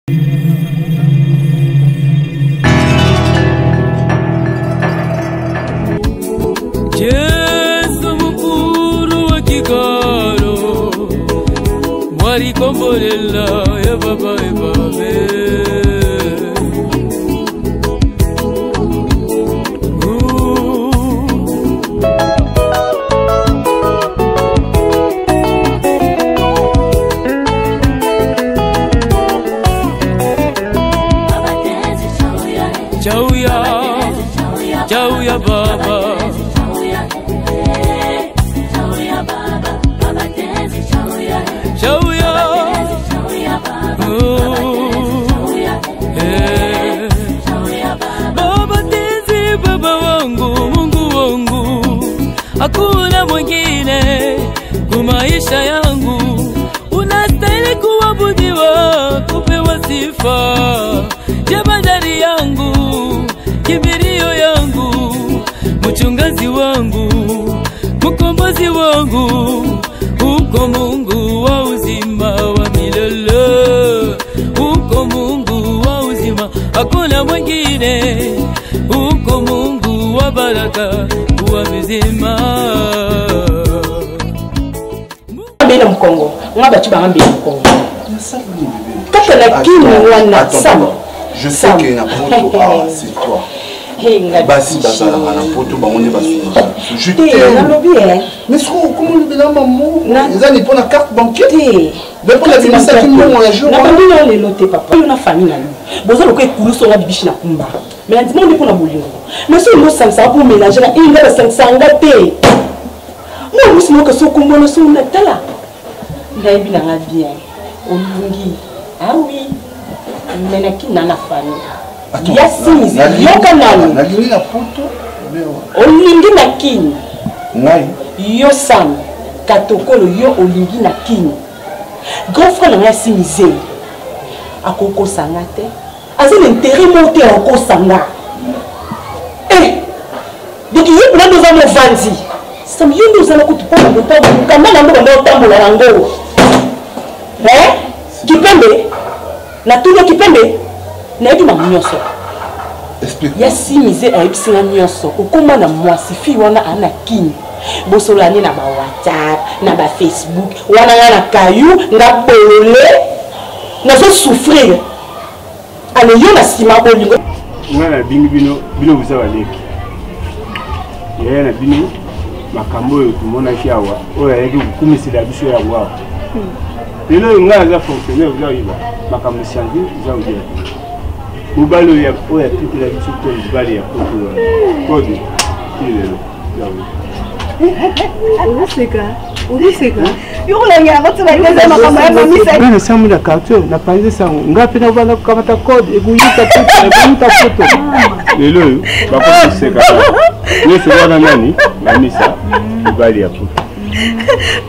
Yesu mukuru wa kigalo mwari kombolela ya baba ebabe Chau ya baba baba wangu, Mungu wangu, hakuna mwingine kwa maisha yangu, unastahili kuabudiwa, kupewa sifa, jabadari yangu, kimbilio yangu, mchungaji wangu, mkombozi wangu, uko Mungu wa uzima wa milele, uko Mungu wa uzima, hakuna mwingine, uko Mungu wa baraka wa mzima. Mbele mkongo, ngaba tu ba mbele mkongo. Kaka lakini wana sama. Je sais que na poto c'est toi. Basi basa na poto ba on est basi. Je t'aime. Mais comment le bilan maman? Ils ont pour la carte bancaire. Mais pour la bilan ça qui me la jour. Na bandino le loté papa. Yo na famille na lui. Bozo lo ko ekulu so na bibishi na kumba. Mais la demande pour na bolingo. Mais si nous sommes ça pour mélanger la il va 500 ngate. Moi aussi moi que so kumba no so na tala. Ndai bi na bien. Olungi. Ah oui. Mais qui n'a la famille. Yassine, yoka nani. Na gini na poto. Olingi na kini. Ngai. Yo sam. Katokolo yo olingi na kini. Grand frère na Yassine Zé. Akoko sangate. Azin intérêt monté en sanga. Eh. Donc il y a deux ans vandi. Ça me dit nous allons couper pas de temps. Quand même on va tambour la lango. Eh? Qui pembe? Na tout le qui pembe? Na ebi mamnyoso. Explique. Yassine Zé a epsi na nyonso. Okoma na mwasi fi wana ana kini. Bosolani na ba WhatsApp, na ba Facebook, wana na kayu, na bolole. Na zo souffrir. Ale yo na sima bolingo. Ngana bino buza waleki. Yeye na bino makambo yo tumona kiawa. Oya yeki kukumisila biso ya wa. Lelo ngana za fonctionnaire za iba. Makambo shangi za uje. Mubalo ya oya tukila biso to mubali ya koto. Kodi. Lelo. Uliseka. Yuko na nyama tunaeleza makambo ya mamisa. Ngana samu na karto na panze sangu. Ngapi na bana kamata code eguita foto. Lelo bako seka. Yesu wana nani? Mamisa. Mubali ya koto.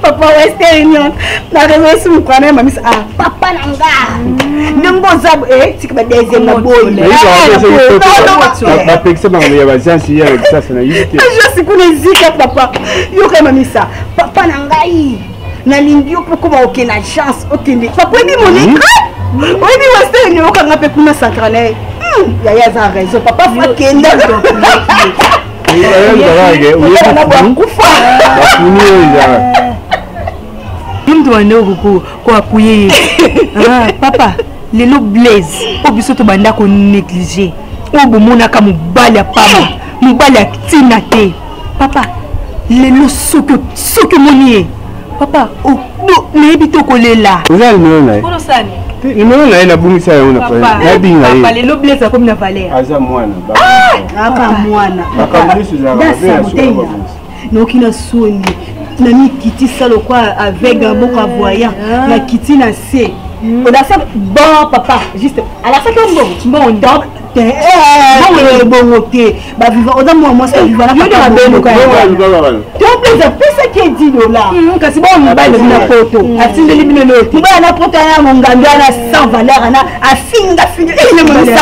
Papa Western na remesu mkwana mamisa papa nanga. Ndongo zabu tikba deuxième na boy. Na pekisa bango ya bazansi ya sasa na yite. Je suis kunezika papa. Yo kama mamisa. Papa nangai. Na lindio pokoma okena chance okende. Papa ni monika. Obi Western yo kanga pe kuna sakrane. Ya za raison papa fa kenda. Papa, lelo Blaise, obisoto banda ko négliger. Obomona ka mubali papa, mubali tina te. Papa, lelo soke monier. Papa, o nebi to kolela. Uzali nona. Kono sani. Nona ina bumisa ya una pa. Papa, lelo Blaise akomi na valeur. Aza mwana. Aka mwana. Makambisu za baba. Nokina soni. Na mi kiti salo kwa avec un bon voyant. Na kiti na se. On a ça bon papa juste à la fin bon donc bon côté bah vivant on a moi ça vivant là pas bon quoi donc les pesa qui dit là kasi bon mobile na photo atinde libine note mobile na photo ya monganda na sans valeur na afinga ile mona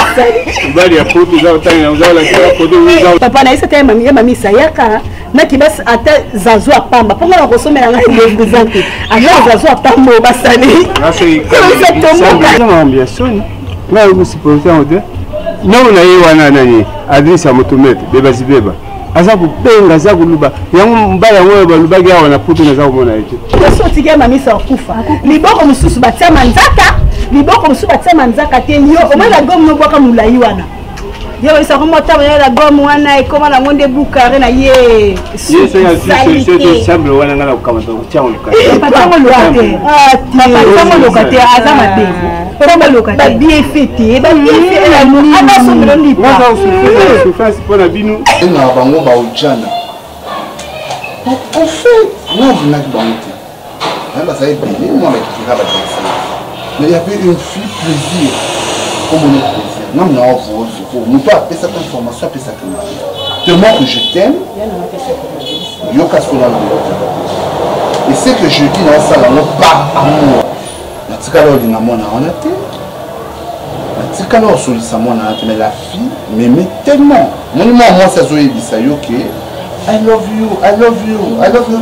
bali ya photo za utanga za la photo papa na isa tema mami sayaka na kibas ata zazo apamba ponga na kosomela nga ndevu zangu ata zazo apamba basali c'est une ambition nga musipolite yango non na ye wana nani adresse ya motomètre beba aza kubenga aza kuluba yango mbala yango balubaki awa na poto naza komona ye te osotiki ya mamisa akufa liboko mosusu batia manzaka liboko mosusu batia manzaka te yo omona gomme nobwaka molai wana yo isa komota la gomme wana ekoma nango nde bukare na ye semble wana nga na kokamata kotiango lokate aza mabe babie fete souffrance mpona bino na bango baojana en fait moi vinaki bango te bazali ebele moi bakikaka badesa mais il y avait une fille plaisir comme on est plaisir non mais on peut appeler cette information appeler ça comme tellement que je t'aime yoka ce qu'on a et c'est que je dis dans ça là non pas amour natikala olinga mwana wana te natikala osolisa mwana wana te mais la fille m'aimait tellement monima mwasi azoyebisa yo ke I love you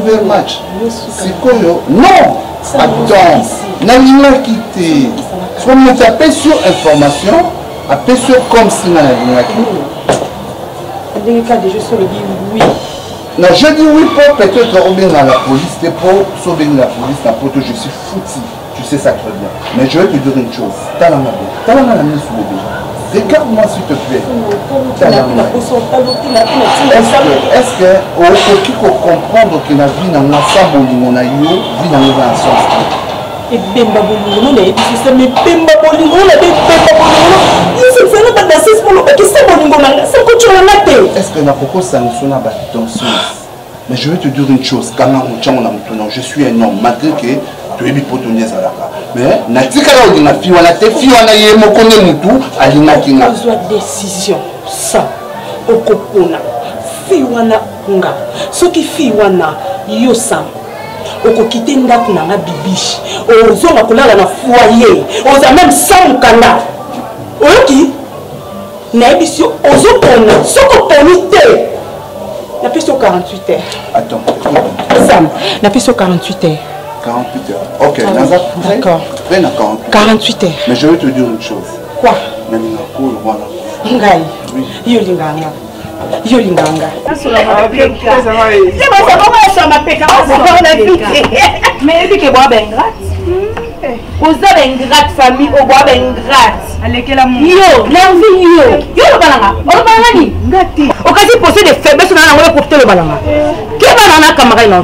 very much sikoyo non attends nalingaki te so moto ape sur information ape sur comme si nga nalingaki non je dis oui pour peut-être obenga la police te pour sobenga la police na poto je suis foutu. Tu sais ça très bien. Mais je vais te dire une chose. Regarde-moi s'il te plaît. Est-ce que tu peux comprendre que la vie dans l'ensemble de mon aïe, vie dans le sens et Bemba Bolino, mais c'est mais Bemba Bolino, la Bemba Bolino, il se fait pas d'assis pour le qui c'est Bolino, c'est que tu en as été. Est-ce que la coco sanctionne la danseuse? Mais je vais te dire une chose. Quand je suis un homme, malgré que tu es bipotonnier Zalaka. Mais natika la odina fi wana te fi wana ye mokone mutu alina kinga. Besoin de décision. Ça okopona. Fi wana nga. Soki fi wana yosam. Okokite ndako na nga bibishi. Ozonga kolala na foyer. Oza même sans mukanda. Oyoki na ebisio ozopona. Soko ponite. La piste au 48 heures. Attends. Sam, la piste au 48 heures. 48 heures. Ok, d'accord. 48 heures. Mais je vais te dire une chose. Quoi? Même la cour, voilà. Ngai. Oui. Yolinganga. Mais il dit que bois ben gratte. Vous avez une gratte famille au bois ben gratte. Yo, l'envie yo. Yo le balanga. On le balanga ni. Ngati. Au cas où possède des faiblesses on a porter le balanga. Qui balanga camarade là?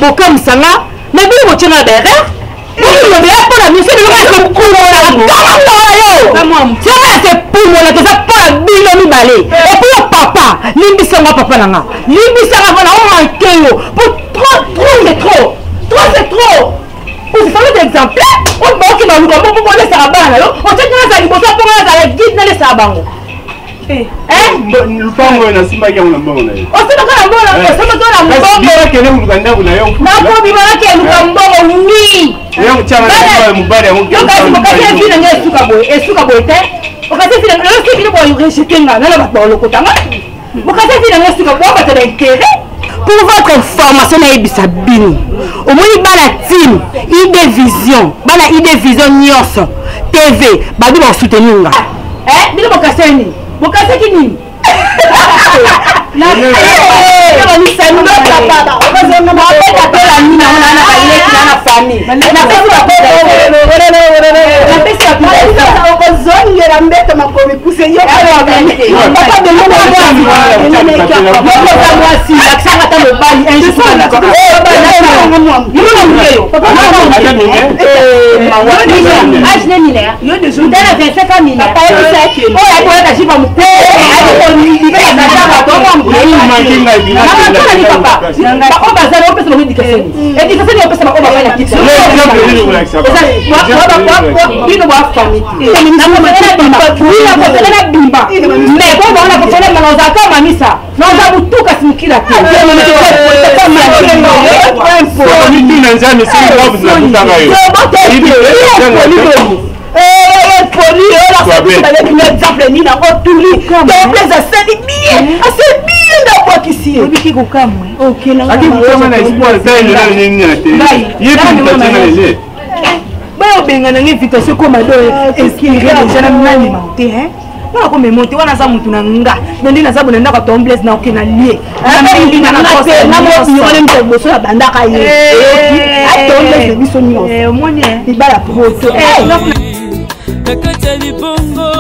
Bon comme ça là, mais bien vous tiens derrière. Vous le verrez pour la musique le reste pour la. Comment yo? C'est pour moi là que ça pas bilo mi balé. Et puis papa, limbisa moi papa nanga. Limbisa moi on manque yo. Pour trop c'est trop. Vous savez d'exemple, on va qui va nous comment pour laisser à bas on tient que ça libosa pour la guide laisser à bango. Le pango na simba kia una mbongo na yo. O sema kana mbongo, sema kana mbongo. Bila kele mukanda kuna yo. Na ko bi mara ke mbongo ni. Yo chama na mubare yangu. Yo kasi mukase vile nge suka boy te. O kasi vile lo ki vile boy rejeter nga na ba ba lokotanga. Mukase vile nge suka boy ba te intérêt. Pour votre information na ebisa bini. Au moins bana team, idée vision, bana idée vision nyonso. TV, badi ba soutenir nga. Bino mukase ni. Mukase kini. Na ni sanu na baba. Okazo na baba la mina na kaleki na famille. Na pesa ba na pesa ba okazo ngera mbeta makomi kuse yo kwa bende. Papa de mo na moi si l'accent ta le bali un jour na ko. Papa ajne ni le. Yo de jour dana 25 000. Papa yo ça ko ta jiba mu. Exemple ni na otuli donc les assez bien d'avoir qu'ici obiki kokamwe OK na aki kukama na espoir ça ni na te yépi mtatana lele ba bengana invitation comme ado inscrire déjà na nani maute hein na ko memote wana za mutu na nga ndondi na sabu na ka tombles na okena lie na mbili na kosa na mo yone mtoboso ya bandaka ye atombles biso nyo moni ibala poto nakati ya libongo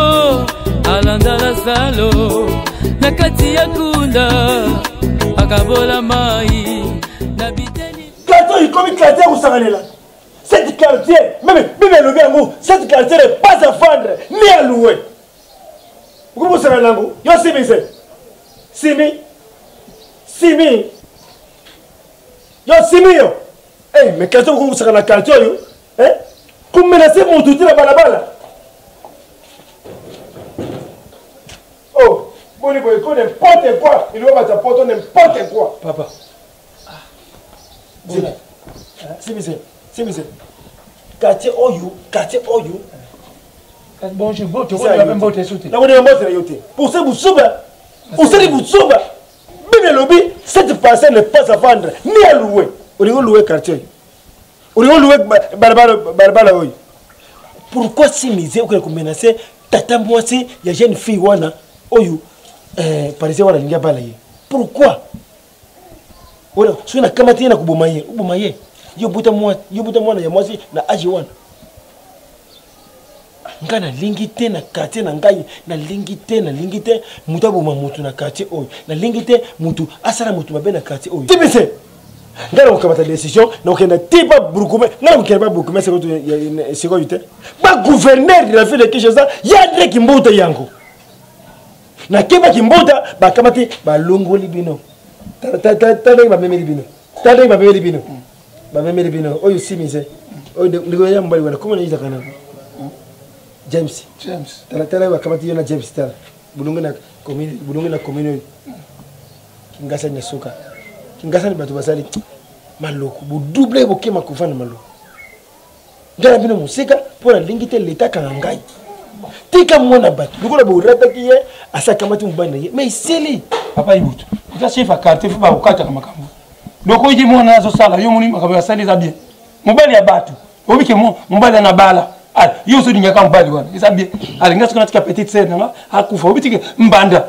alanda la salo nakati ya kunda akabola mai na biteni quartier il comme quartier où ça va là cette quartier même le bien cette quartier n'est pas à vendre ni à louer vous savez là yo simi yo simi yo eh mais quartier vous savez la quartier yo hein comme menacer mon tout la balabala. Oh, bon, il faut n'importe quoi. Il va t'apporter n'importe quoi. Papa. C'est monsieur. Quartier Oyo. Bon, je vote, on va même voter sauter. Là, on est mort, pour ça, vous souvez. Vous savez, vous souvez. Bien le lobby, cette parcelle n'est pas à vendre, ni à louer. On va louer quartier. On va louer Barbara. Pourquoi si misé ou que menacer tata moi si il y a jeune fille wana oyo par exemple wana linga bala ye. Pourquoi? Wala sio na kama tena kubomaye. Yo buta mwana ya mwasi na aji wana. Ngana lingite na kate na ngai na lingite mutu aboma mutu na kate oyo. Na lingite mutu asala mutu mabe na kate oyo. Tibise. Ngana ukamata décision na ukenda tipa burukume ngana ukenda burukume seko yute ba gouverneur de la ville de Kinshasa yadre kimbuta yango na keba kimbuta ba kamati ba longoli bino tata ba memeli bino ba memeli bino oyo simise oyo ndigo ya mbali wana koma niza kana James tala ba kamati yona James tala bulunga na commune Kingasa nyasuka Kingasa ni batu basali maloko bu double boke makufana maloko ngala bino musika pona lingite leta kangai tika mona batu lukola bo rata kiye asaka mati mbana ye mais seli papa ibutu ita chef a carte fa ba ukata kama kambo doko yiji mona nazo sala yo muni makaba sali za bien mobali ya batu obike mobali na bala al yo so dinya kan bali wana isa bien al ngaso kana tika petite sœur nga akufa obitike mbanda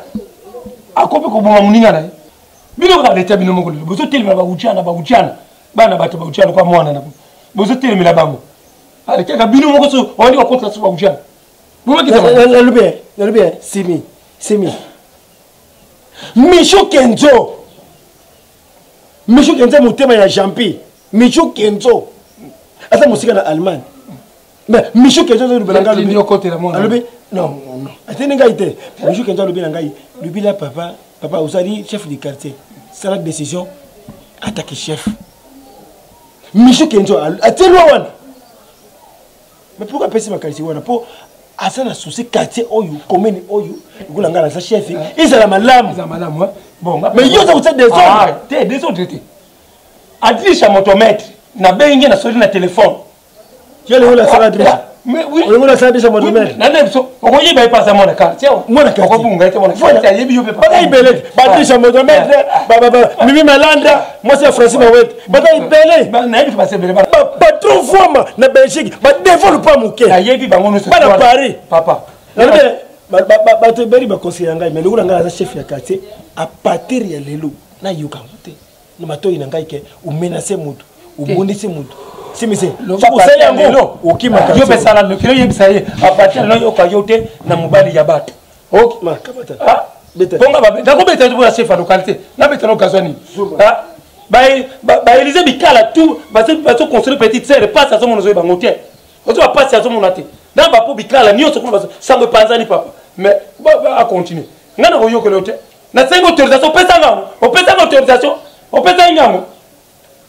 akope ko boma muninga na bino ka leta bino mongolo bozo telema ba uchana bana batu ba uchana kwa mwana na bozo telema bango ale kaka bino moko so wandi wa kontra so ba uchana boma kitama la lubie simi Michou Kenzo mutema ya Jampi Michou Kenzo asa musika na Allemagne mais Michou Kenzo zo lubelanga lubi yo côté la mona lubi non atene ngai te Michou Kenzo lubi na ngai lubi la papa usali chef du quartier c'est la décision attaquer chef Michou Kenzo atene wana mais pourquoi penser ma quartier wana pour asana souci quartier oyo commune oyo ngula ngala sa chef izala malamu bon mais yo ça vous des ordres des ordres adrisha motomètre na bengi na soli na téléphone yo le la sala adrisha mais oui on la sala adrisha motomètre na nemso oko yiba ipasa mona quartier oko bunga ite mona quartier yebi yo pepa ba ibele ba adrisha motomètre ba mimi malanda moi c'est Francis Mawet ba ibele ba na yebi passer bele ba patron forme na Belgique ba développe pas muke na yebi bango no ba na Paris papa ba to beri ba conseiller ngai mais le ngula ngala sa chef ya quartier à partir ya lelo na yuka mute na matoi na ngai ke u menacer mutu u mondisi mutu simise usali yango ukima yo pesa la kilo yebisaye a partir no yo kayote na mubali ya batu ok ma kabata bonga ba ndako beta pour la chef à localité na beta no kazwani ba Élysée Bikala tout ba se construire petite sœur passe à son monozo ba ngote on va passer à son monate na ba po Bikala ni oso ko sango panzani papa mais ba continuer ngana ko yo ko lote na sengo autorisation pesa ngamo o pesa autorisation o pesa ngamo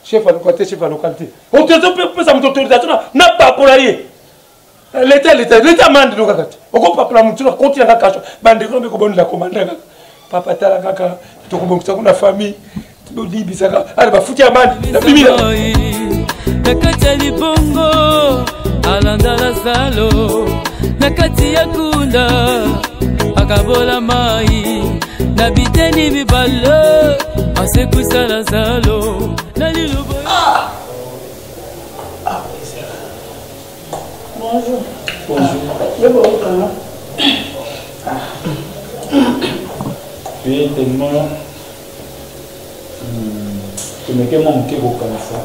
chef à localité autorisation na pas pour aller l'état mande no kakati oko papa mutu na continue na kacho bande ko be ko bonne la commandant papa tala kaka to ko bonsa kuna famille to libisaka ale ba futi amande na bimila nakati libongo alanda la salo nakati ya kunda akabola mai na biteni bibalo asekuisa la salo na lilubo Bonjour. Bonjour. Puis tellement que mes gars m'ont comme ça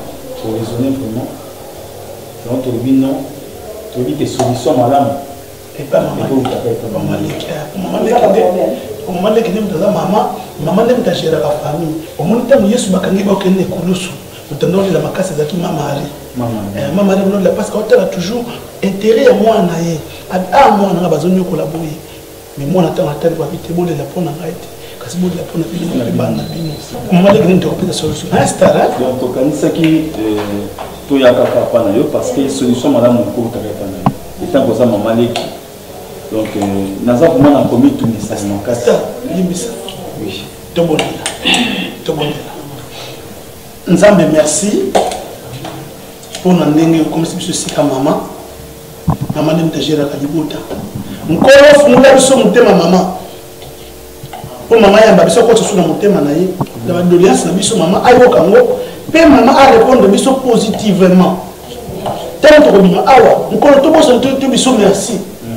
pour raisonner vraiment. Donc tu dis non, tu dis que solution madame. Et pas maman. Maman qui n'aime pas maman n'aime pas gérer la famille. Au moins temps où Yesu bakangi ba okende kulusu. Utando la makasi zaki mama ari. Maman ari non la parce que a toujours intérêt à moi na ye. Ah moi na bazonyo collaborer. Mais moi natanga tali ba vite bole la pona ngaite. Kasi bole la pona bino pe bana bino. Maman qui n'aime pas solution. Ah stara. Donc to kanisa ki to ya kaka pana yo parce que solution madame ko ta pana. Et tant que ça maman leki. Donc, nous avons commis tout message. Oui. Nzambe, merci pour nous donner comme si je maman. Maman n'aime pas gérer la calibota. Nous avons fait maman. Pour maman, il y a un peu de choses dans mon thème. Dans la doléance, maman a maman a répondu positivement. Tant que nous avons merci.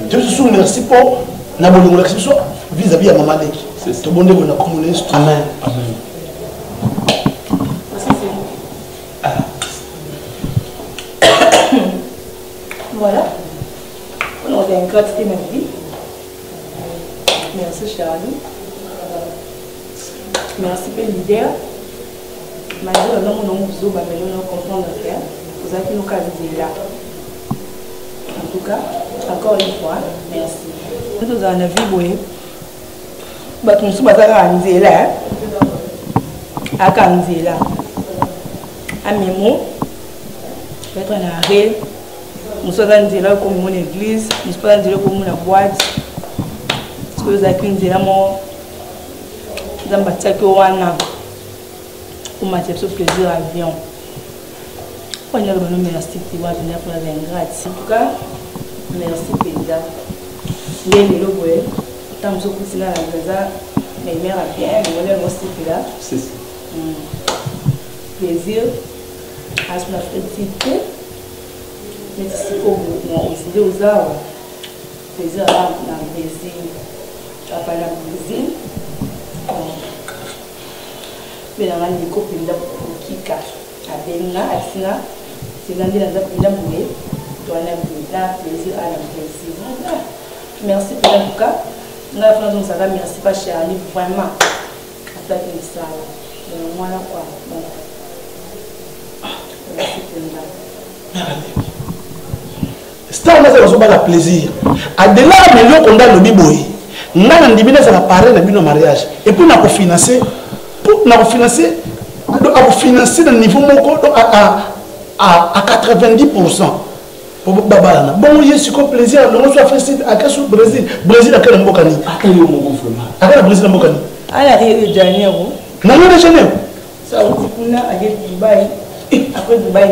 Je vous remercie pour la bonne relation vis-à-vis de maman Leki. C'est tout bon de vous communiquer. Amen. Voilà. On a une gratitude ma vie. Merci Charlie. Merci pour l'idée. Malgré le nom de vous, nous comprendre le faire. Vous avez nous caser là. En tout cas. Encore une fois, merci. Nous avons vu, oui. Nous sommes à Nzela. À Kanzela. À Mimo. Peut-être un arrêt. Nous sommes à Nzela comme mon église. Nous sommes à Nzela comme mon boîte. Parce que nous avons Nzela, nous avons bâti pour matière de plaisir à l'avion. On a le merci pour la grâce. En tout cas, merci Péda. Les logos, tant que je continue à la maison, mes mères à bien, mais on est aussi là. C'est ça. Plaisir, à ce qu'on a fait petit mais c'est pour vous aussi aux arbres. Plaisir à la Brésil, à pas la Brésil. Mais dans la Nico, Péda pour qui cache. À Benna, à Sina, c'est dans la Péda Boué. Plaisir à la plaisir. Merci pour en tout cas. Nous avons merci pas cher Ali vraiment. Ça moi là quoi. Merci pour Star na ça plaisir. Adela mais le on a le biboy. Ngana ndibina ça parler na bino mariage et puis na financer dans niveau moko à 90%. Bon, il y a un plaisir, on soit fait à Kassou, Brésil. Brésil à quel moment? À quel Brésil à Mokani? À la Rio de Janeiro. Non, Rio de Janeiro. Ça, on a à Dubaï. Après Dubaï,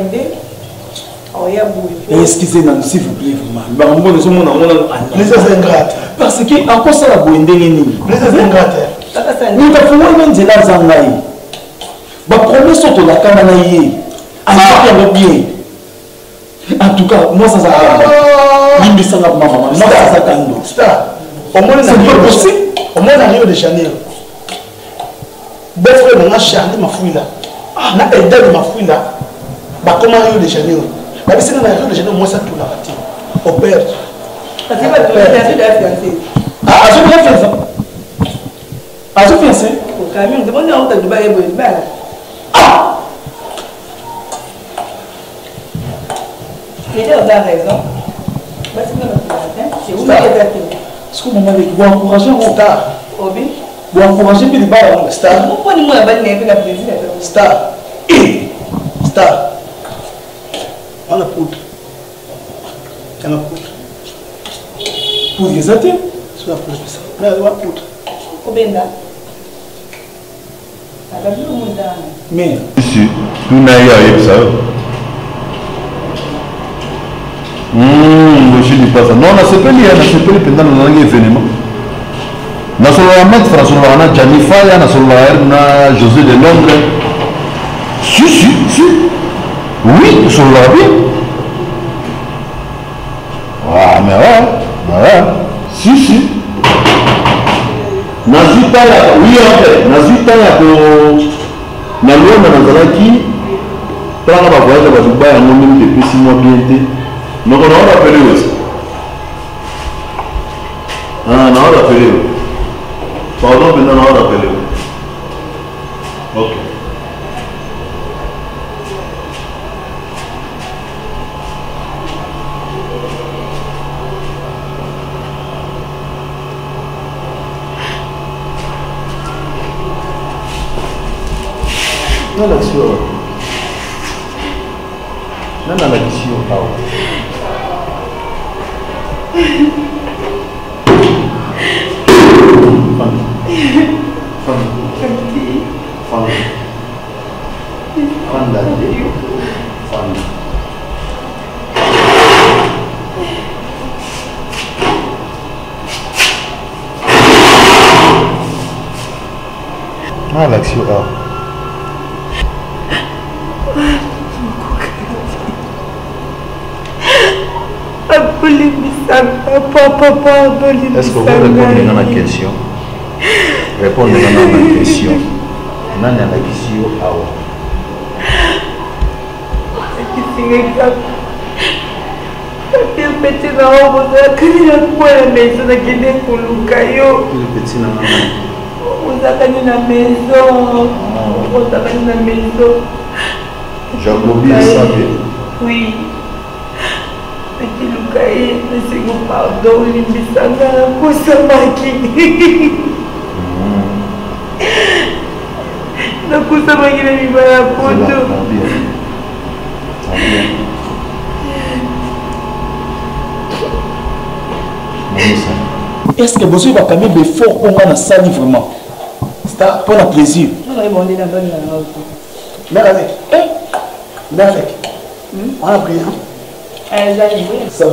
excusez-moi, s'il vous plaît, les ingrates. Parce que, en quoi ça la boue? Les ingrates. Nous avons même dit là, Zangaï. Ma promesse sur la Kamanaïe. En tout cas, moi ça va. Moi ça va. Star. Au moins, au moins, à Rio de Janeiro. Belle frère, on a chargé ma fouille là. On a aidé ma fouille là. Comment Rio de Janeiro? La personne à Rio de Janeiro, moi ça tout la partie. Au père. Parce que tu as fiancé. Ah, je vais faire ça. Ah, je vais faire ça. Au camion, demande à où tu vas aller. Ah! Il a raison. C'est où il est est-ce que maman vous encouragez un star? Vous encouragez puis les balles star. Pourquoi nous la balle n'est pas plaisir? Star. Star. On a poudre. On a poudre. Poudre, ils étaient? C'est la poudre. On a poudre. Combien d'âge? Mais. Si, tout n'a eu ça. Je ne dis pas ça. Non, on a sepeli pendant un événement. On a seulement Maître François, on a Janifa, on a seulement José de Londres. Si. Oui, sur la vie. Si. Nazuta ya oui en fait, nazuta ya ko na lona nazalaki tanga ba voyage ba Dubaï en même depuis 6 mois bien été. Donc on a appelé aussi. Ah, on a appelé. Pardon, maintenant on a appelé. OK. Non, l'action. Non, l'action. Ah, l'action. Est-ce que vous répondez à la question? Répondez à la question. Nani a la question? Oui. Akilukaye, nasigo pardon, limbisanga kusamaki. Nakusamaki na mibaya poto. Est-ce que vous avez quand même d'efforts pour moi dans ça vraiment? C'est pour le plaisir. Mère avec. Mère avec. On a pris, hein? Ça va?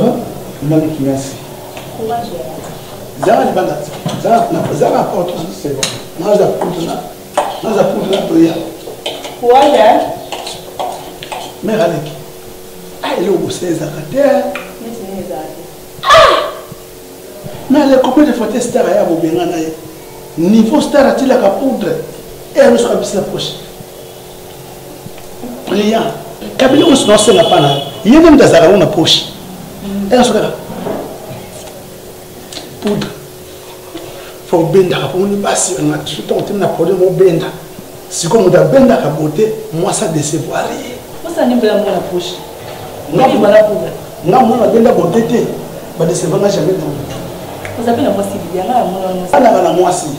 On a mis qui merci. Zara libanda. Zara porte c'est bon. Moi j'apporte la prière. Ouais. Mère avec. Ah, il est au César. Mais les copains de photos star à Bobéna, niveau star a-t-il la poudre? Et elle nous sera la poche. Rien. Kabili on se lance la panne. Il y a même des arabes dans poche. Et elle sera poudre. Faut benda pour nous passer. On a tout le temps on a produit mon benda. Si comme on a benda à beauté, moi ça décevoir. Moi ça n'est pas la poche. Non, il va la poudre. Non, moi la benda beauté, bah décevoir jamais dans. Vous avez la moitié de la moitié.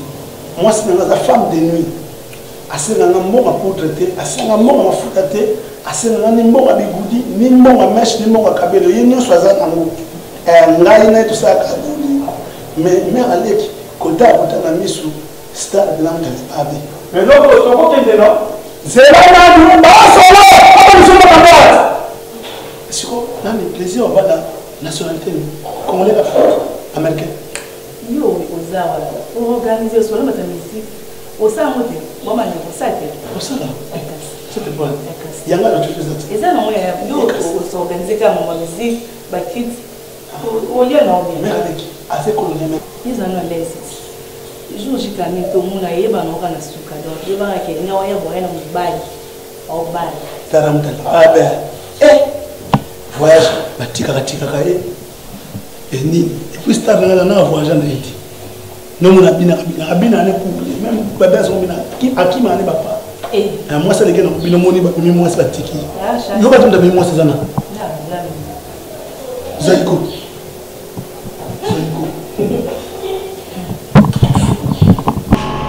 Moi, c'est la femme de nuit. Assez dans un mot à poudre, assez dans un mot à foutre, assez dans un mot à bigoudi, ni mot à mèche, ni mot à cabello. Il y a une chose à nous. N'a tout ça à cabouli. Mais mère Alec, quand tu as mis sous star de l'âme de l'Abbé. Mais non, c'est pas qu'il est là. C'est là, là, là, c'est quoi? Non, le plaisir, on va la nationalité. Comment on est la France américaine? Yo, ozawa pour organiser sur la musique au sein de moi ça au sein là c'est bon il y a là tout ça et ça non yo s'organiser comme musique ba kit au lieu non mais avec assez colonial ils en ont laissé jour j'ai quand même tout le monde ayé ba no kana suka donc je va que ni oya boye na mbali au bali taramta ah ben voyage batika kaye et ni puis star na voyage na été non on a bien ne couple même bébé son bina qui m'a ne papa et moi ça les gars bino moni ba moi c'est batiki yo ba tumda moi c'est zana zaiko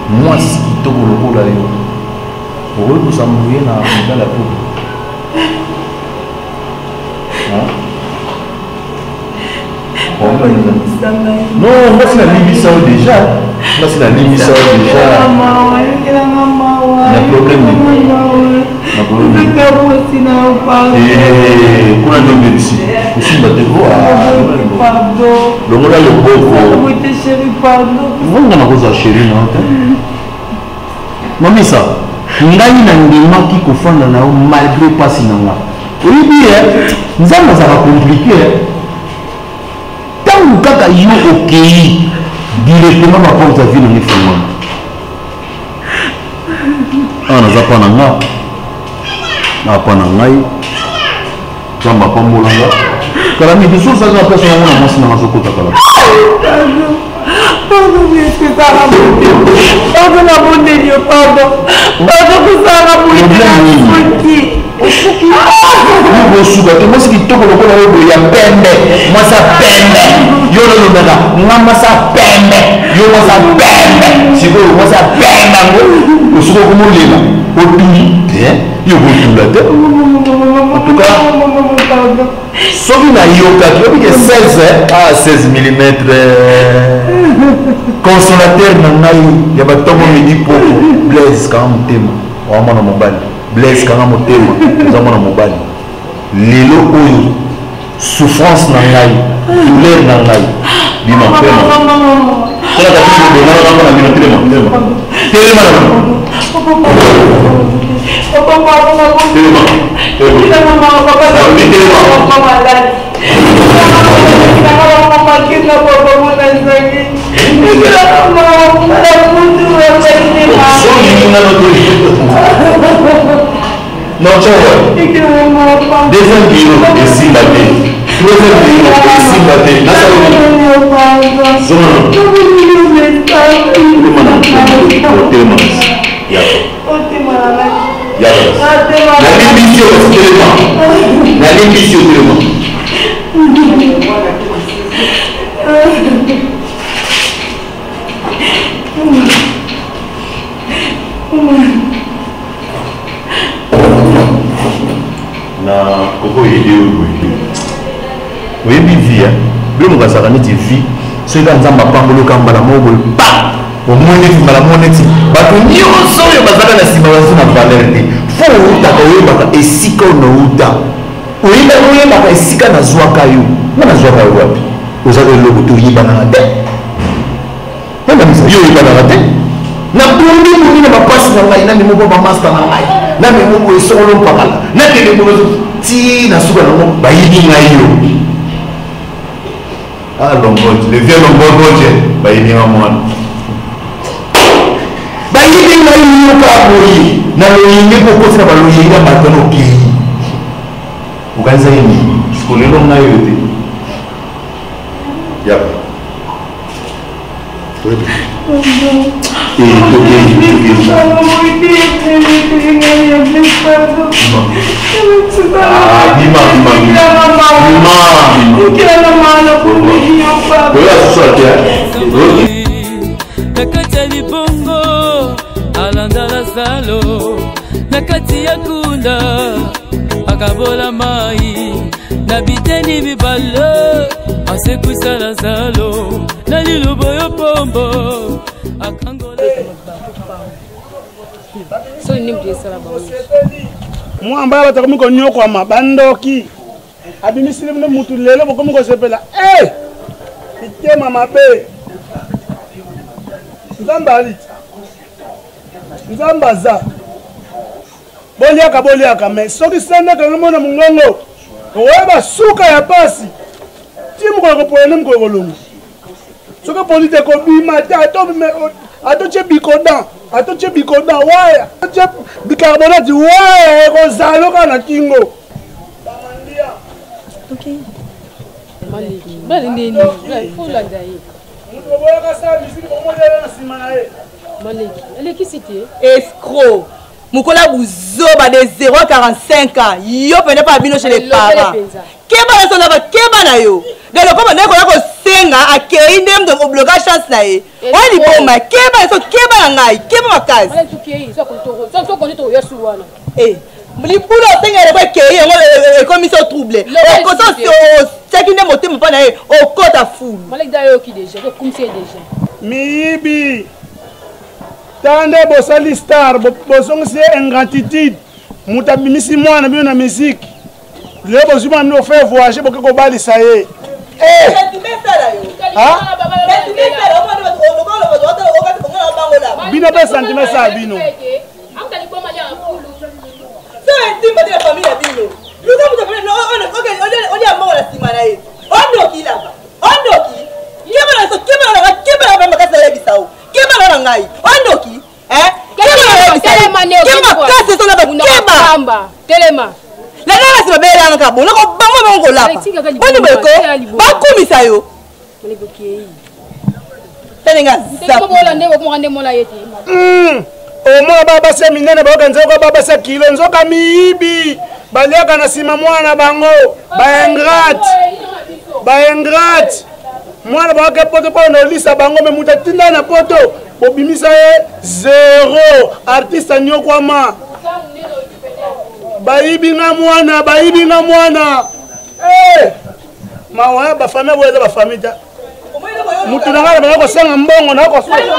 moi si to ko la yo pour vous s'embrouiller dans la peau non, moi c'est la limite déjà. Moi c'est la limite déjà. Il y a problème. Et pour la nommer ici, aussi va devoir. Le monde a le beau. On a une chérie, non? Mamie ça. Ngai nandima qui kofanda na malgré pas sinanga. Oui bien, nous avons compliqué. yo okei directement ma porte à ville ni fongwana naza mpa na nga apa na ngai zamba pambolanga kala midi so ça va passer na mwasi na mazokota kala pardon excusez-moi pardon na bondeli pardon kusala bondeli bosuka te mwasi kitoko lokola oyo boye ya pembe mwasi ya pembe yo lolobeka nga mwasi ya pembe yo mwasi ya pembe sikoyo mwasi ya pembe yango osuka okomolela otuli te yo kotula te en tout cas soki nayokaki obike 16 mm consolateur na ngai ya batongo midi poko blaise kanga motema wa mwana mobali blaise kanga motema eza mwana mobali lelo oyo souffrance na ngai douleur na ngai bima mpema tala katiobonaa na bino telema telema non, tu vois. Deuxième bureau, ici, la tête. Troisième bureau, ici, la tête. Là, ça va. na koko yede oyebi vie biloko kazaka neti vie soki ka nzambe apamboloka mbala moko pa omoneti mbala moneti bato nyonso oyo bazalaka na nsima bazo na valeur te fo outaka oyebaka esika onauta oyebaka esika nazwaka yo nga nazwaka yo wapi ozaka eloko te oyebanaka te yo oyebanaka te na bombi moni na bapasi na ngai nami moko bamaster na ngai nami moko esongolo mpakala nakende moko ti na suka nango bayibi ngai yo lomboje le vieux lomboje bayibi nga mwana bayibi ngai yo kaboyi na loyenge kokosi na baloyenge ya bato na okei okanisa yini sikolelo ngai yo te yapa nakati ya libongo alandala salo nakati ya kunda akabola mai na biteni bibalo asekwisala salo na lilobo yo pombo akangola mwamba batakomi konyokwama bandoki abimisili mne mutu lelo bokomi kosepela itema mabe nzambe aliti nzambe aza boliaka me soki sendeka ngomona mungongo oyeba suka ya pasi ti mokolo kopoyene mokolo kolongo soki polite kobima te atotie bikodan waya atotie bicarbonate waya ekozala oka na kingo bamandia mutu oboyaka sala misiki bomodele na nsima na ye escroc mukola buzoba de 0,45 ans yo pene pa bino chez les parents keba na ba keba na yo de le comme ndeko yako senga akei ndem de obloga chance na ye wani boma keba so keba na ngai keba makazi wala tukei so ko to yo suwana lipulo senga le ba kei ngo e commission trouble o ko so chaki ndem motema pa na ye o kota fou malek da yo ki déjà ko kumse déjà miyibi tande bosali star bosongisi ingratitude mutu abimisi mwana bino na misiki lelo bozwi mwana bino ofe voyage boke kobalisa ye bino mpe sentime saa bino ngai. Ondoki. Telema. La nana si babela nanga bona ko bango bango lapa. Boni beko. Ba kumisa yo. Tenenga zap. Bola ndeko ko ngande mola yeti. Omona baba se minene bakanze ko baba se kilo nzoka miibi. Baliaka na sima mwana bango. Ba ingrat. Mwana bake poto po na lisa bango me muta tinda na poto. Bobimisa ye 0 artiste nyokwama. Baibi nga mwana. Mawa ba famille boza ba famille ta. Mutu na ngala ba ko senga mbongo na ko senga.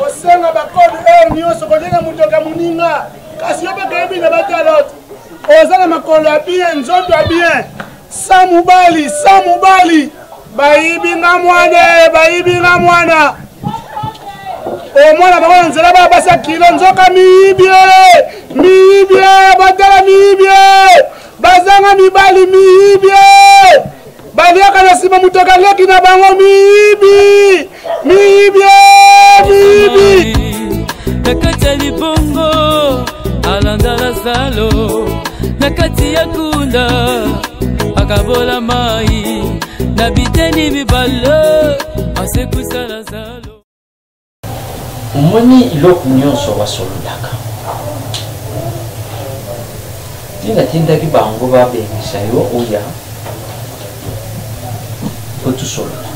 Osenga bakode nyonso kodena mutoka muninga kasi yobe kebi na batalot ozana makolo ya bien nzoto ya bien sa mubali baibi nga mwana omwana bakona nzela babasa kilo nzoka miibie batala miibie bazanga mibali miibie baliaka na sima mutoka leki na bango miibi na kati ya libongo alanda la salo na kati ya kunda akabola mai na biteni mibalo asekuisa la salo omoni iloko nyonso basololaka tinatindaki bango babengisa yo oya otusolola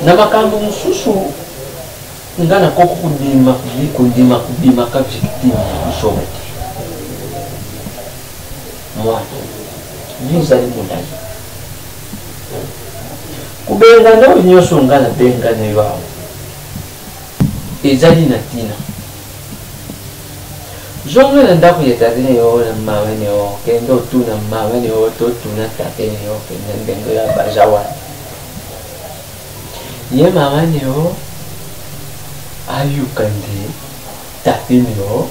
na makambo mosusu nga nakoko kondimaka victime ya kusoma te mwana vi ezali molai kubengana oyo nyonso nga nabengana yo awa ezali na ntina zonge na ndako ya tate na yo na mama na yo kende otuna mama na yo totuna tate na yo kende ndenge ya baza wana ye mama na yo ayuka nde tate na yo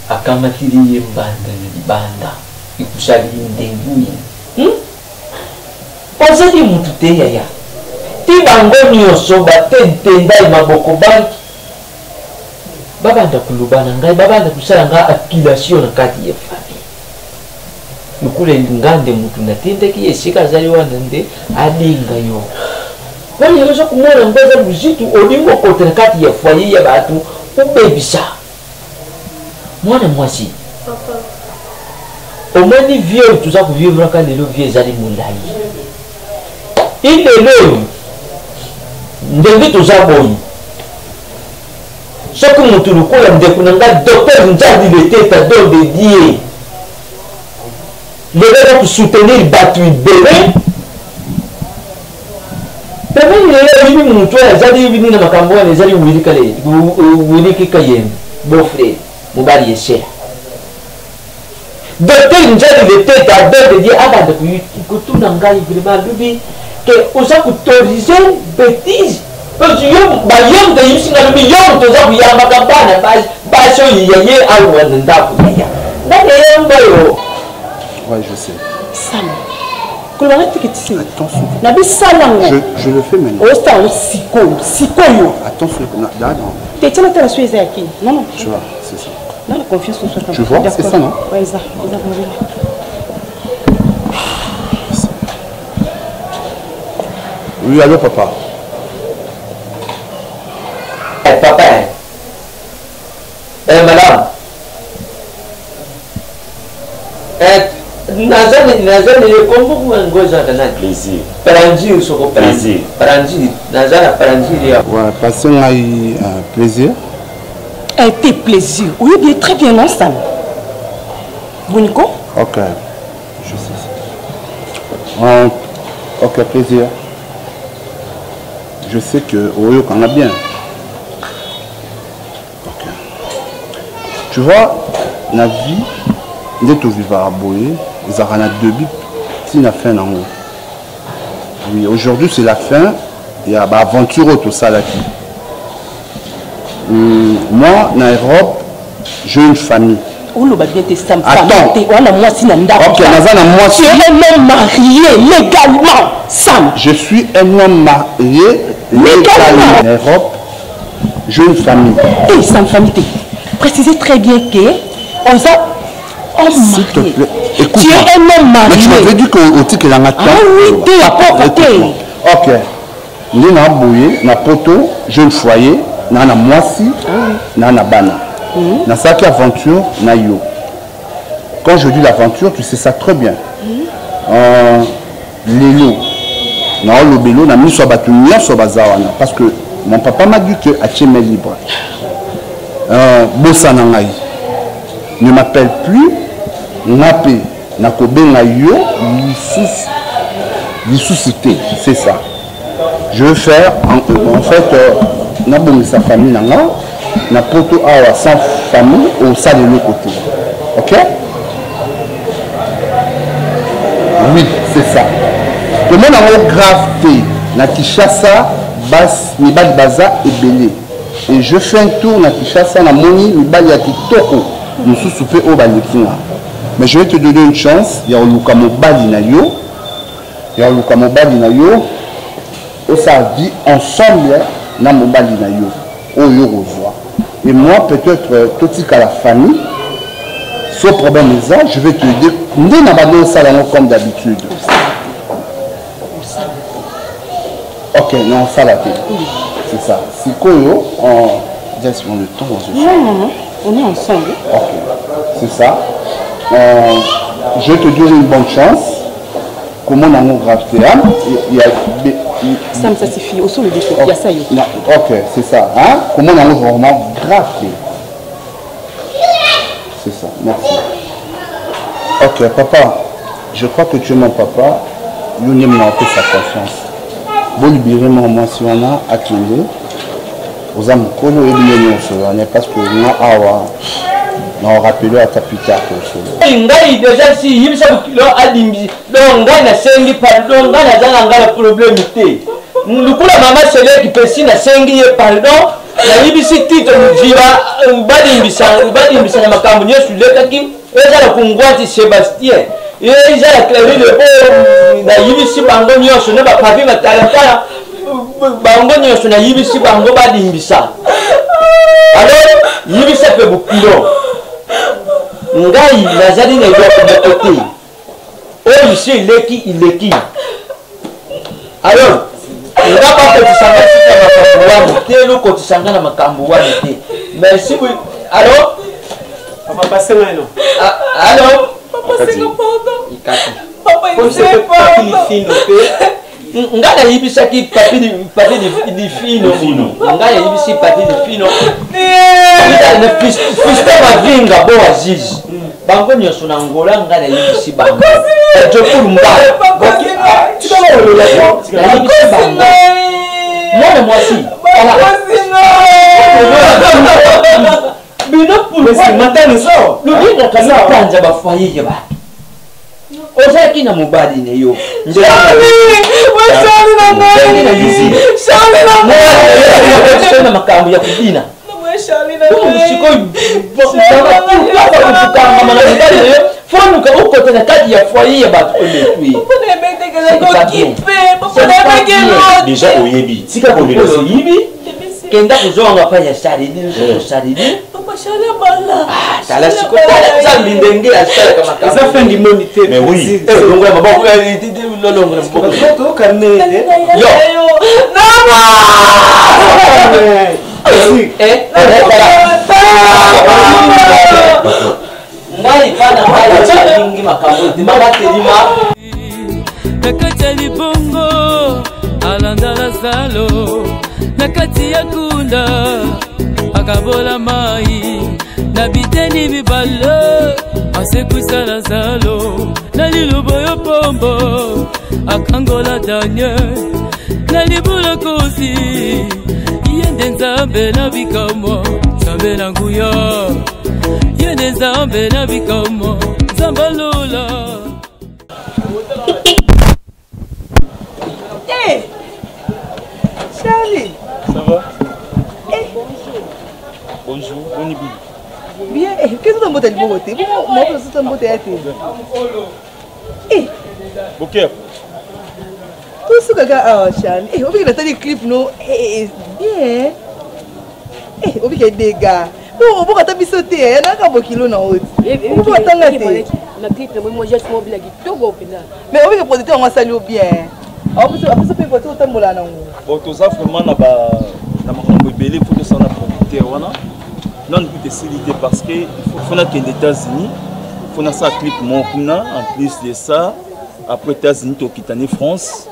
akamatiri ye mbanda na libanda ikusali ndenguyi ozali mutu te yaya ti bango nyonso batentendai maboko banki babanda kuluba na ngai babanda kusala nga accusation na kati ya famille lukule ngande mutu natindaki esika azali wana nde alinga yo wani yoza kumona ngoza buzitu olingo kote na kati ya foyer ya batu ubebisa mwana mwasi omoni vie oyo tuza kuvivre ka lelo vie ezali molai ilelo ndenge toza boyi soki mutu lokola ndeko na nga docteur Njadi Leteta don de die lelo kusoutenir bato ibele pemeni lelo oyibi mutu oyo azali yibini na makambo wana ezali wiliki kayembe beau-frère mobali yesera docteur Njadi Leteta don de die abanda kutuna ngai vraiment lubi ke oza kutorize bêtise parce que bayom de yusinga lubi yom toza kuyambaka bana basi oyo yaye awa na ndako yaya ndako yayamba yo. Ouais, je sais. Sam, je le fais maintenant. Attention, non, non. Tu vois, c'est ça. Non, la confiance en soi. Tu vois, c'est ça, non? Oui, ça. Oui, allô, papa. Papa. Madame. Nazani kombo ngoja kana plaisir. Paranji soko plaisir. Paranji nazana paranji ya. Ouais, passer un plaisir. Tes plaisir. Oui, bien très bien ensemble. Boniko? OK. Je sais ça. Ok, plaisir. je sais que Oyo qu'on a bien. Ok. Tu vois, la vie, dès que tu vis à Boye, ils ont deux bits, c'est la fin en haut. Oui, aujourd'hui c'est la fin, il y a l'aventure tout ça là. Moi, en Europe, j'ai une famille. Attends. Tu es un homme marié légalement, Sam. Je suis un homme marié légalement. En Europe, j'ai une famille. Et Sam, famille, précisez très bien que on a s'il te plaît, écoute. Tu es un homme marié. Mais tu m'avais dit qu'au titre de la Ah oui, tu es ok. Nous avons bouillé, na poto, jeune foyer, na moisi, na bana. Dans cette aventure, na yo. Quand je dis l'aventure, tu sais ça très bien. Lélo, na le bélo, na mis sur batunia sur bazawana. Parce que mon papa m'a dit que Hacheme est libre. Bossa Nangaï ne m'appelle plus. Napé, Nakobe Nayo, l'issoucité, c'est ça. Je veux faire, en fait, Nabongi sa famille, na poto awa sans famille, au sein de l'autre côté. Ok? Oui, c'est ça. Le monde a gravité, na Kishasa, Bas, Nibali Baza et Belé. Et je fais un tour na Kishasa, na Moni, Nibali Yakitoko, nous sous-soupé au Balikinga. Mais je vais te donner une chance. Il y a un Lukamobali Nayo. Il y a un Lukamobali Nayo. On s'est dit ensemble, na Mobali Nayo. On y revoit. Et moi, peut-être, tout à la famille, ce problème est ça, je vais te dire, nous n'avons pas ça comme d'habitude. Ok, non, ça la tête. C'est ça. C'est quoi, on. Laisse-moi le temps. Non, on est ensemble. Ok, c'est ça. Je te dis une bonne chance. Comment on a un grave théâtre. Ça me satisfie. Au sol, le défaut. Il y a ça. Ok, c'est ça. Hein? Comment on a un vraiment grave théâtre. C'est ça. Merci. Ok, papa. Je crois que tu es mon papa. Nous n'aimons pas sa confiance. Vous libérez moi si on a accumulé. Vous avez connu et bien parce que nous avons. Non, rappelez à ta plus tard que ngai déjà si yimisa kilo adimbi donc ngai na sengi pardon ngai na zanga ngala problème te lukula mama sele ki pesi na sengi ye pardon na yibisi tito mjiba badimbisa na makambo nyesu leka kim eza la kungwati Sébastien eza la clavier de bo na yibisi bango nyoso na ba papi matala bango nyoso na yibisi bango badimbisa alors yibisa pe bukilo ngai nazali na eloko de côté oyo ici ileki alors nga bakotisanga sika makambo wana te eloko tisanga na makambo wana te merci alors papa pasenga eno alors papa senga pardon papa fino pe nga nayibisaki papi di fino nga nayibisi papi di fino na fista mavinga bo azizi bango nyonso na ngola nga nayibisi bango ejokulumba nayibisi bango mwana mwasi bino pulmatanisolubingaka mitanja bafoyeye ba ozalaki na mobali ne yo na makambo ya kudina fonuka okota na kati ya foyer ya bato déjà oyebi sika kolelo siyibi kenda kuzonga pa ya salini sala siko za mbindenge ya sala kama kama ça fait du monde te mais oui longo ya maboko lolongo na maboko to karne yo ngai pana pala mingi makambo dimama telima nakati ya libongo alandala salo nakati ya kunda akabola mai na biteni bibalo asekwisa na zalo na lilobo yo pombo akangola Daniel na libula kosi yende nzambe na bikamo nzambe na nguya yende nzambe na bikamo nzamba lola. Hey Charlie, ça va? Bonjour, bon nuit. Bien, qu'est-ce que tu as monté de beauté? Moi, je suis en beauté à tes. Ok. Tout ce que tu as, Charlie. On veut que tu aies des clips, non? Bien. On veut qu'il y ait des gars. On veut que tu aies sauté. Il y a un kilo dans le haut. On veut que tu aies la clip, moi, j'ai ce mobile qui est tout. Mais on veut que le producteur va saluer bien. On veut que tu aies autant de temps. Bon, tout ça, vraiment, il faut que ça soit un producteur. Non, on peut décider parce qu'il faut que les États-Unis, il faut que ça clip mon en plus de ça. Après États-Unis, tu as France.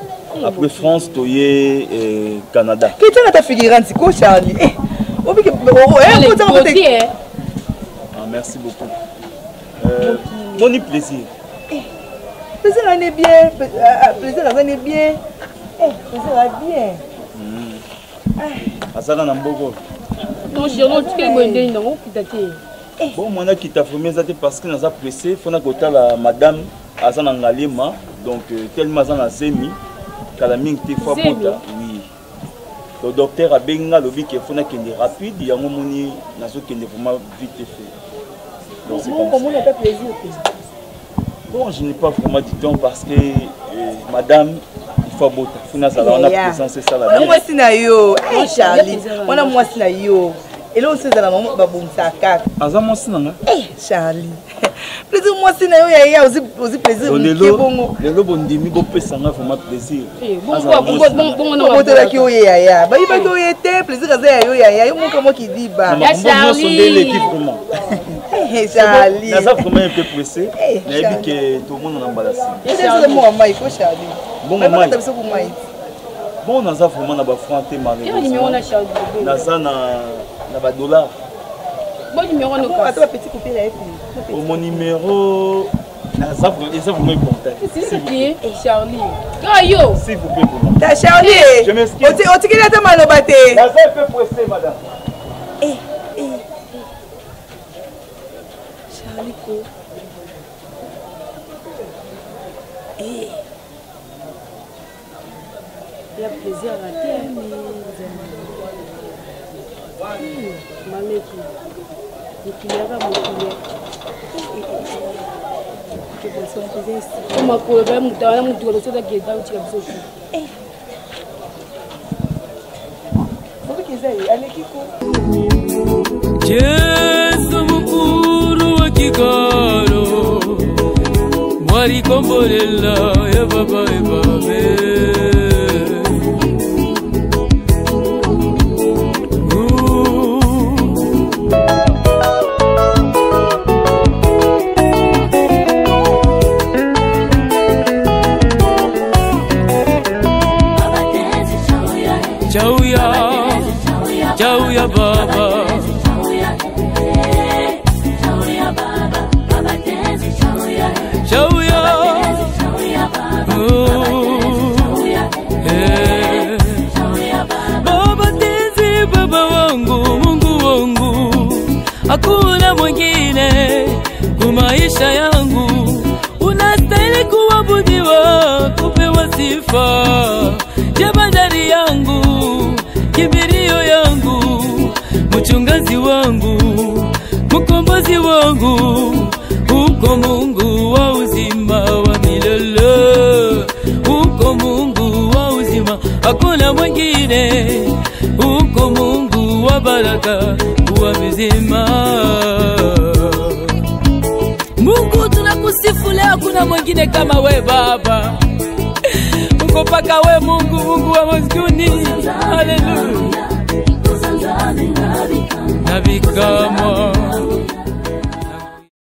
Après France, tu as Canada. Qui est ta figurante, Charlie? Merci beaucoup. Bon plaisir. Plaisir en est bien. Plaisir en est bien. Plaisir en est bien. Asala Nambogo. Non, je ne sais pas. Bon, moi, qui t'a formé parce que nous avons pressé, il faut que la madame Azana Ngalema, donc tellement Azana Zemi, qu'elle a mis une fois pour oui. Le docteur a bien dit qu'il faut qu'il y ait rapide, il y a un moment où il y a vraiment vite fait. Donc c'est comme ça. Comment on a fait plaisir? Bon, je n'ai pas vraiment du temps parce que madame, il faut que on a présence, c'est ça la vie. Moi, c'est Nayo, Charlie. Moi, c'est Nayo. Et là, on sait que la maman va bomber carte. Azama aussi, non? Charlie. Plaisir, moi, c'est Nayo, il y a aussi plaisir. Le lot, bon, demi, bon, ça m'a vraiment plaisir. Bon, on va qui est yaya. Bah, il va que y était plaisir à ça, yaya. Il y a comment qui dit bah. Charlie. L'équipe vraiment. Charlie. Naza vraiment un peu pressé. Mais il dit que tout le monde en embarrassé. C'est le mot à Mike, Charlie. Bon, maman. Bon, Naza vraiment n'a pas affronté malheureusement. Naza n'a $. Bon numéro, mon numéro, ça vous important. S'il vous plaît, Charlie. Gayo. S'il vous plaît, Charlie. Je m'excuse. On t'a mal au bâté. Naza est un peu pressé, madame. Charlie, quoi? Il y a plaisir à la terre, mais ma mère qui y a pas mon poulet. Yesu mukuru wa kikalo mwari kombolela ya baba ebabe Chauya baba Chauya Baba tenzi baba wangu Mungu wangu hakuna mwingine kwa maisha yangu unastahili kuabudiwa kupewa sifa jabandari yangu kimbilio yangu mchungaji wangu mkombozi wangu uko Mungu wa uzima wa milele uko Mungu wa uzima hakuna mwingine uko Mungu wa baraka wa mzima Mungu tunakusifu leo kuna mwingine kama we baba uko paka we Mungu Mungu wa mbinguni haleluya nabikamo